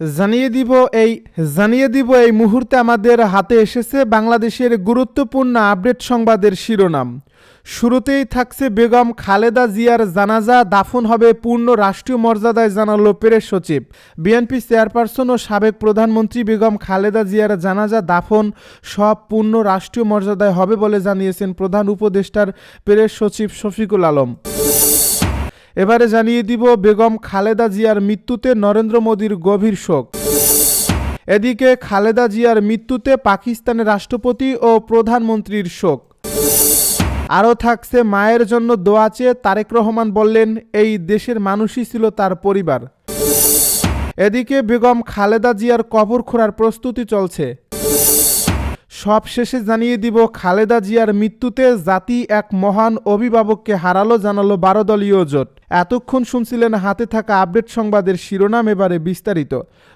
জানিয়ে দিব এই মুহূর্তে আমাদের হাতে এসেছে বাংলাদেশের গুরুত্বপূর্ণ আপডেট সংবাদের শিরোনাম। শুরুতেই থাকছে বেগম খালেদা জিয়ার জানাজা দাফন হবে পূর্ণ রাষ্ট্রীয় মর্যাদায়, জানালো প্রেস সচিব। বিএনপি চেয়ারপারসন ও সাবেক প্রধানমন্ত্রী বেগম খালেদা জিয়ার জানাজা দাফন সব পূর্ণ রাষ্ট্রীয় মর্যাদায় হবে বলে জানিয়েছেন প্রধান উপদেষ্টার প্রেস সচিব শফিকুল আলম। এবারে জানিয়ে দিব বেগম খালেদা জিয়ার মৃত্যুতে নরেন্দ্র মোদীর গভীর শোক। এদিকে খালেদা জিয়ার মৃত্যুতে পাকিস্তানের রাষ্ট্রপতি ও প্রধানমন্ত্রীর শোক। আরও থাকছে মায়ের জন্য দোয়া চেয়ে তারেক রহমান বললেন এই দেশের মানুষই ছিল তার পরিবার। এদিকে বেগম খালেদা জিয়ার কবর খোঁড়ার প্রস্তুতি চলছে। সব শেষে জানিয়ে দিব খালেদা জিয়ার মৃত্যুতে জাতি এক মহান অভিভাবককে হারালো, জানালো 12 দলীয় জোট। এতক্ষণ শুনছিলেন হাতে থাকা আপডেট সংবাদের শিরোনাম, এবারে বিস্তারিত।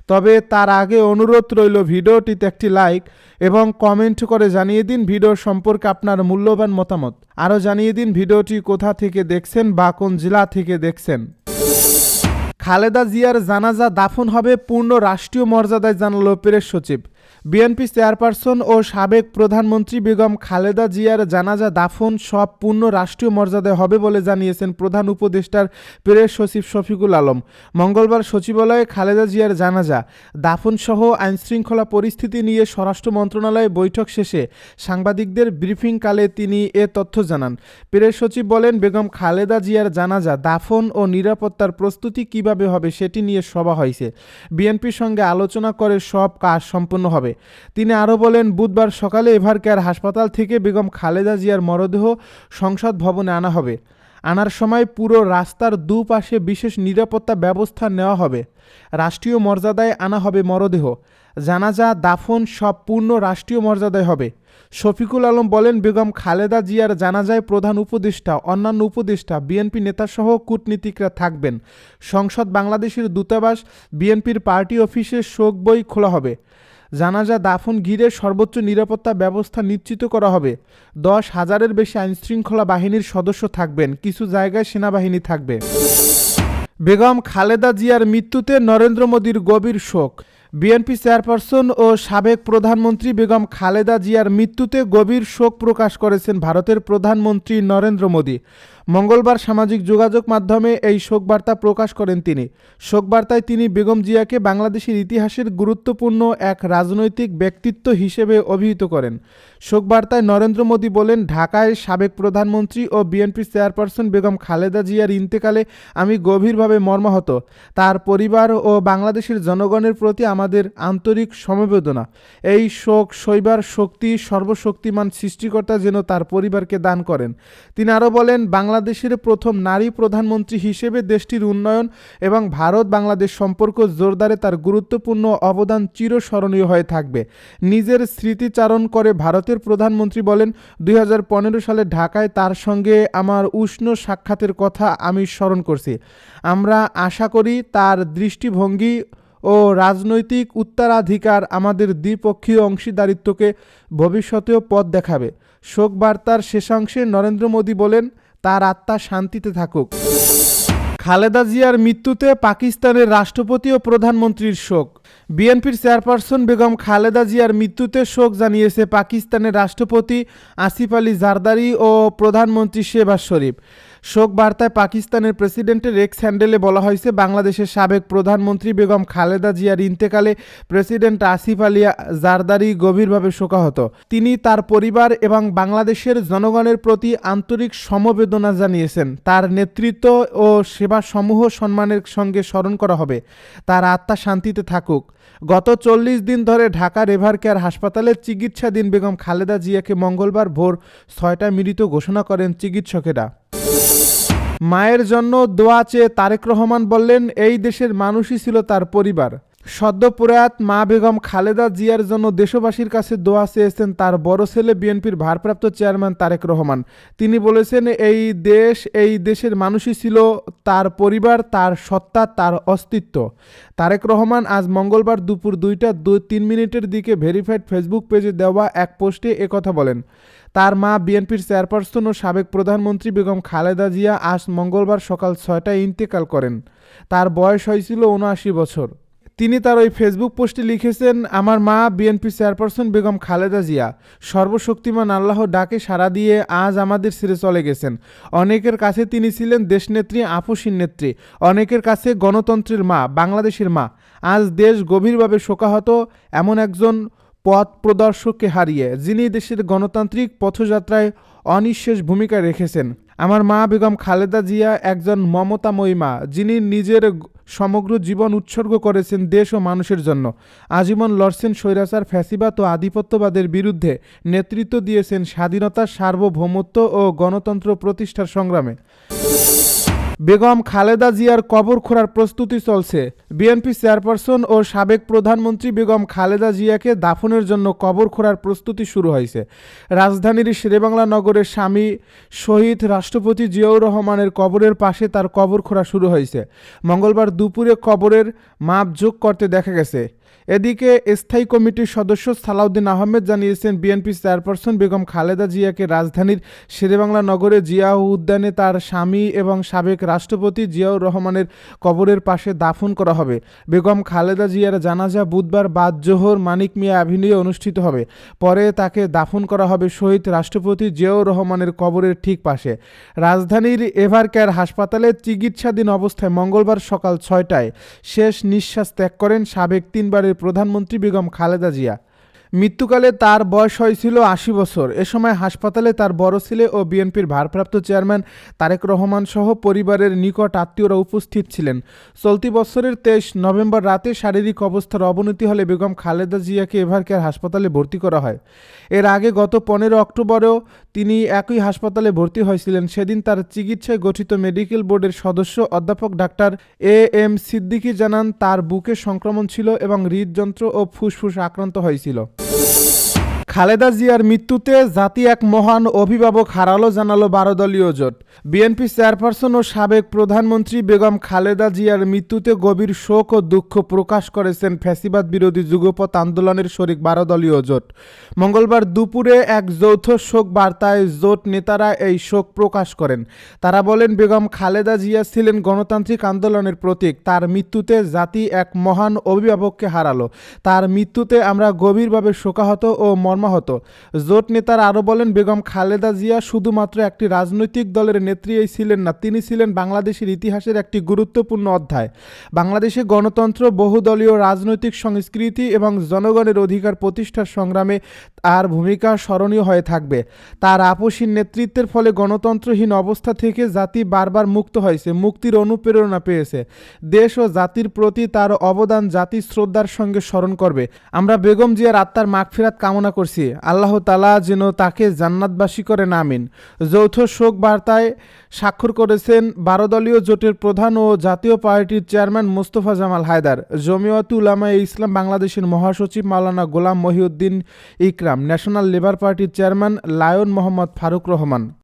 তবে তার আগে অনুরোধ রইল ভিডিওটিতে একটি লাইক এবং কমেন্ট করে জানিয়ে দিন ভিডিও সম্পর্কে আপনার মূল্যবান মতামত। আরও জানিয়ে দিন ভিডিওটি কোথা থেকে দেখছেন বা কোন জেলা থেকে দেখছেন। খালেদা জিয়ার জানাজা দাফন হবে পূর্ণ রাষ্ট্রীয় মর্যাদায়, জানালো প্রেস সচিব। বিএনপি চেয়ারপারসন ও সাবেক প্রধানমন্ত্রী বেগম খালেদা জিয়ার জানাজা দাফন সব পূর্ণ রাষ্ট্রীয় মর্যাদায় হবে বলে জানিয়েছেন প্রধান উপদেষ্টার প্রেস সচিব শফিকুল আলম। মঙ্গলবার সচিবালয়ে খালেদা জিয়ার জানাজা দাফন সহ আইনশৃঙ্খলা পরিস্থিতি নিয়ে স্বরাষ্ট্র মন্ত্রণালয়ে বৈঠক শেষে সাংবাদিকদের ব্রিফিংকালে তিনি এ তথ্য জানান। প্রেস সচিব বলেন, বেগম খালেদা জিয়ার জানাজা দাফন ও নিরাপত্তার প্রস্তুতি কিভাবে হবে সেটি নিয়ে সভা হয়েছে। বিএনপির সঙ্গে আলোচনা করে সব কাজ সম্পন্ন হবে। তিনি আরও বলেন, বুধবার সকালে এভারকেয়ার হাসপাতাল থেকে বেগম খালেদা জিয়ার মরদেহ সংসদ ভবনে আনা হবে। আনার সময় পুরো রাস্তার দুপাশে বিশেষ নিরাপত্তা ব্যবস্থা নেওয়া হবে। রাষ্ট্রীয় মর্যাদায় আনা হবে মরদেহ। জানাজা দাফন সব পূর্ণ রাষ্ট্রীয় মর্যাদায় হবে। শফিকুল আলম বলেন, বেগম খালেদা জিয়ার জানাজায় প্রধান উপদেষ্টা, অন্যান্য উপদেষ্টা, বিএনপি নেতাসহ কূটনীতিকরা থাকবেন। সংসদ, বাংলাদেশের দূতাবাস, বিএনপির পার্টি অফিসে শোক বই খোলা হবে। জানাজা দাফন ঘিরে সর্বোচ্চ নিরাপত্তা ব্যবস্থা নিশ্চিত করা হবে। 10,000-এর বেশি আইনশৃঙ্খলা বাহিনীর সদস্য থাকবেন, কিছু জায়গায় সেনাবাহিনী থাকবে। বেগম খালেদা জিয়ার মৃত্যুতে নরেন্দ্র মোদীর গভীর শোক। বিএনপি চেয়ারপারসন ও সাবেক প্রধানমন্ত্রী বেগম খালেদা জিয়ার মৃত্যুতে গভীর শোক প্রকাশ করেছেন ভারতের প্রধানমন্ত্রী নরেন্দ্র মোদী। মঙ্গলবার সামাজিক যোগাযোগ মাধ্যমে এই শোকবার্তা প্রকাশ করেন তিনি। শোকবার্তায় তিনি বেগম জিয়াকে বাংলাদেশের ইতিহাসের গুরুত্বপূর্ণ এক রাজনৈতিক ব্যক্তিত্ব হিসেবে অভিহিত করেন। শোকবার্তায় নরেন্দ্র মোদী বলেন, ঢাকায় সাবেক প্রধানমন্ত্রী ও বিএনপি চেয়ারপারসন বেগম খালেদা জিয়ার ইন্তেকালে আমি গভীরভাবে মর্মাহত। তার পরিবার ও বাংলাদেশের জনগণের প্রতি আমাদের আন্তরিক সমবেদনা। এই শোক সইবার শক্তি সর্বশক্তিমান সৃষ্টিকর্তা যেন তার পরিবারকে দান করেন। তিনি আরও বলেন, বাংলাদেশের প্রথম নারী প্রধানমন্ত্রী হিসেবে দেশটির উন্নয়ন এবং ভারত বাংলাদেশ সম্পর্ক জোরদারে তার গুরুত্বপূর্ণ অবদান চিরস্মরণীয় হয়ে থাকবে। নিজের স্মৃতিচারণ করে ভারতের প্রধানমন্ত্রী বলেন, 2015 সালে ঢাকায় তার সঙ্গে আমার উষ্ণ সাক্ষাতের কথা আমি স্মরণ করছি। আমরা আশা করি তার দৃষ্টিভঙ্গি ও রাজনৈতিক উত্তরাধিকার আমাদের দ্বিপক্ষীয় অংশীদারিত্বকে ভবিষ্যতেও পথ দেখাবে। শোকবার্তার শেষাংশে নরেন্দ্র মোদী বলেন, তার আত্মা শান্তিতে থাকুক। খালেদা জিয়ার মৃত্যুতে পাকিস্তানের রাষ্ট্রপতি ও প্রধানমন্ত্রীর শোক। বিএনপির চেয়ারপারসন বেগম খালেদা জিয়ার মৃত্যুতে শোক জানিয়েছে পাকিস্তানের রাষ্ট্রপতি আসিফ আলী জারদারি ও প্রধানমন্ত্রী শেহবাজ শরীফ। শোক বার্তায় পাকিস্তানের প্রেসিডেন্টের এক্স হ্যান্ডেলে বলা হয়েছে, বাংলাদেশের সাবেক প্রধানমন্ত্রী বেগম খালেদা জিয়ার ইন্তেকালে প্রেসিডেন্ট আসিফ আলী জারদারি গভীরভাবে শোকাহত। তিনি তার পরিবার এবং বাংলাদেশের জনগণের প্রতি আন্তরিক সমবেদনা জানিয়েছেন। তার নেতৃত্ব ও সেবাসমূহ সম্মানের সঙ্গে স্মরণ করা হবে। তার আত্মা শান্তিতে থাকুক। গত 40 দিন ধরে ঢাকার এভারকেয়ার হাসপাতালে চিকিৎসাধীন বেগম খালেদা জিয়াকে মঙ্গলবার ভোর 6টায় মৃত ঘোষণা করেন চিকিৎসকেরা। মায়ের জন্য দোয়া চেয়ে তারেক রহমান বললেন, এই দেশের মানুষই ছিল তার পরিবার। সদ্য প্রয়াত মা বেগম খালেদা জিয়ার জন্য দেশবাসীর কাছে দোয়া চেয়েছেন তার বড় ছেলে বিএনপির ভারপ্রাপ্ত চেয়ারম্যান তারেক রহমান। তিনি বলেছেন, এই দেশের মানুষই ছিল তার পরিবার, তার সত্তা, তার অস্তিত্ব। তারেক রহমান আজ মঙ্গলবার দুপুর 2:03 দিকে ভেরিফাইড ফেসবুক পেজে দেওয়া এক পোস্টে একথা বলেন। তার মা বিএনপির চেয়ারপারসন ও সাবেক প্রধানমন্ত্রী বেগম খালেদা জিয়া আজ মঙ্গলবার সকাল 6টায় ইন্তেকাল করেন। তার বয়স হয়েছিল 79 বছর। তিনি তার ওই ফেসবুক পোস্টে লিখেছেন, আমার মা বিএনপি চেয়ারপারসন বেগম খালেদা জিয়া সর্বশক্তিমান আল্লাহ ডাকে সাড়া দিয়ে আজ আমাদের ছেড়ে চলে গেছেন। অনেকের কাছে তিনি ছিলেন দেশনেত্রী, আপসীন নেত্রী, অনেকের কাছে গণতন্ত্রের মা, বাংলাদেশের মা। আজ দেশ গভীরভাবে শোকাহত এমন একজন পথ প্রদর্শককে হারিয়ে, যিনি দেশের গণতান্ত্রিক পথযাত্রায় অনিঃশেষ ভূমিকা রেখেছেন। আমার মা বেগম খালেদা জিয়া একজন মমতাময়ী মা, যিনি নিজের সমগ্র জীবন উৎসর্গ করেছেন দেশ ও মানুষের জন্য। আজীবন লড়ছেন স্বৈরাচার, ফ্যাসিবাদ ও আধিপত্যবাদের বিরুদ্ধে, নেতৃত্ব দিয়েছেন স্বাধীনতা, সার্বভৌমত্ব ও গণতন্ত্র প্রতিষ্ঠার সংগ্রামে। বেগম খালেদা জিয়ার কবর খোঁড়ার প্রস্তুতি চলছে। বিএনপি চেয়ারপারসন ও সাবেক প্রধানমন্ত্রী বেগম খালেদা জিয়াকে দাফনের জন্য কবর খোঁড়ার প্রস্তুতি শুরু হয়েছে। রাজধানীর শেরেবাংলা নগরের স্বামী শহীদ রাষ্ট্রপতি জিয়াউর রহমানের কবরের পাশে তার কবর খোঁড়া শুরু হয়েছে। মঙ্গলবার দুপুরে কবরের মাপ যোগ করতে দেখা গেছে। এদিকে স্থায়ী কমিটির সদস্য সালাউদ্দিন আহমেদ জানিয়েছেন, বিএনপি চেয়ারপারসন বেগম খালেদা জিয়াকে রাজধানীর শেরেবাংলা নগরে জিয়া উদ্যানে তার স্বামী এবং সাবেক রাষ্ট্রপতি জিয়াউর রহমানের কবরের পাশে দাফন করা হবে। বেগম খালেদা জিয়ার জানাজা বুধবার বাদ জোহর মানিক মিয়া অ্যাভিনিউয়ে অনুষ্ঠিত হবে। পরে তাকে দাফন করা হবে শহীদ রাষ্ট্রপতি জিয়াউর রহমানের কবরের ঠিক পাশে। রাজধানীর এভারকেয়ার হাসপাতালে চিকিৎসাধীন অবস্থায় মঙ্গলবার সকাল ৬টায় শেষ নিঃশ্বাস ত্যাগ করেন সাবেক তিনবারের প্রধানমন্ত্রী বেগম খালেদা জিয়া। মৃত্যুকালে তার বয়স হয়েছিল ৮০ বছর। এ সময় হাসপাতালে তার বড় ছেলে ও বিএনপির ভারপ্রাপ্ত চেয়ারম্যান তারেক রহমান সহ পরিবারের নিকট আত্মীয়রা উপস্থিত ছিলেন। চলতি বছরের ২৩ নভেম্বর রাতে শারীরিক অবস্থার অবনতি হলে বেগম খালেদা জিয়াকে এভারকেয়ার হাসপাতালে ভর্তি করা হয়। এর আগে গত ১৫ অক্টোবরেও তিনি একই হাসপাতালে ভর্তি হয়েছিলেন। সেদিন তার চিকিৎসায় গঠিত মেডিকেল বোর্ডের সদস্য অধ্যাপক ডাক্তার এম সিদ্দিকী জানান, তার বুকে সংক্রমণ ছিল এবং হৃদযন্ত্র ও ফুসফুস আক্রান্ত হয়েছিল। খালেদা জিয়ার মৃত্যুতে জাতি এক মহান অভিভাবক হারালো, জানালো ১২ দলীয় জোট। বিএনপি চেয়ারপারসন ও সাবেক প্রধানমন্ত্রী বেগম খালেদা জিয়ার মৃত্যুতে গভীর শোক ও দুঃখ প্রকাশ করেছেন ফ্যাসিবাদ বিরোধী যুগপৎ আন্দোলনের শরিক ১২ দলীয় জোট। মঙ্গলবার দুপুরে এক যৌথ শোক বার্তায় জোট নেতারা এই শোক প্রকাশ করেন। তারা বলেন, বেগম খালেদা জিয়া ছিলেন গণতান্ত্রিক আন্দোলনের প্রতীক। তার মৃত্যুতে জাতি এক মহান অভিভাবককে হারালো। তার মৃত্যুতে আমরা গভীরভাবে শোকাহত ও মর্মাহত। জোট নেতারা আরও বলেন, বেগম খালেদা জিয়া শুধুমাত্র একটি রাজনৈতিক দলের নেত্রীই ছিলেন না, তিনি ছিলেন বাংলাদেশের ইতিহাসের একটি গুরুত্বপূর্ণ অধ্যায়। বাংলাদেশে গণতন্ত্র, বহুদলীয় রাজনৈতিক সংস্কৃতি এবং জনগণের অধিকার প্রতিষ্ঠার সংগ্রামে তার ভূমিকা স্মরণীয় হয়ে থাকবে। তার আপসীন নেতৃত্বের ফলে গণতন্ত্রহীন অবস্থা থেকে জাতি বারবার মুক্ত হয়েছে, মুক্তির অনুপ্রেরণা পেয়েছে। দেশ ও জাতির প্রতি তার অবদান জাতি শ্রদ্ধার সঙ্গে স্মরণ করবে। আমরা বেগম জিয়ার আত্মার মাগফিরাত কামনা করছি। আল্লাহ তাআলা যেন তাকে জান্নাতবাসী করেন, আমিন। যৌথ শোক বার্তায় স্বাক্ষর করেছেন ১২ দলীয় জোটের প্রধান ও জাতীয় পার্টির চেয়ারম্যান মোস্তফা জামাল হায়দার, জমিয়তে উলামায়ে ইসলাম বাংলাদেশের মহাসচিব মাওলানা গোলাম মহিউদ্দিন ইকরাম, ন্যাশনাল লেবার পার্টির চেয়ারম্যান লায়ন মোহাম্মদ ফারুক রহমান।